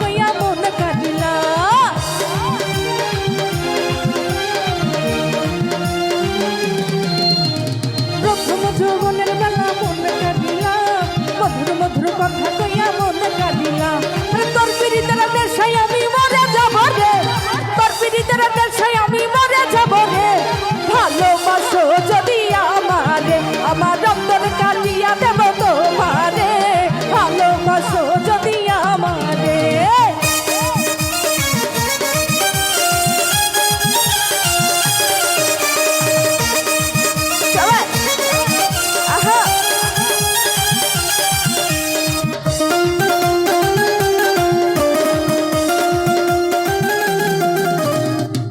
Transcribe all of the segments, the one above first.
কইয়া মন কাঁদিলা প্রথম যৌবনের বেলা মন কাঁদিলা মধুর মধুর কথা কইয়া মন কাঁদিলা তোর পিড়িতের নেশায় আমি মরে যাব রে তোর পিড়িতের নেশায় আমি মরে যাব রে ভালোবাসো যদি আমারে আমার অন্তর কাটিয়া দেব তোমারে ভালোবাসো যদি আমারে আহা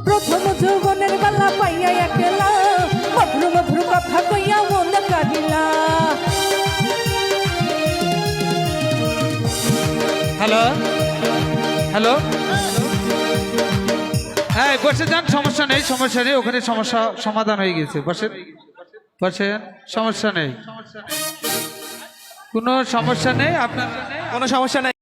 প্রথম যৌবনের বেলা পাইয়া একলা মধুর মধুর কথা কইয়া মন কাঁদিলা হ্যালো হ্যালো হ্যাঁ বসে যান, সমস্যা নেই, ওখানে সমস্যা সমাধান হয়ে গেছে। বসেন বসেন, সমস্যা নেই, কোনো সমস্যা নেই, আপনার কোনো সমস্যা নাই।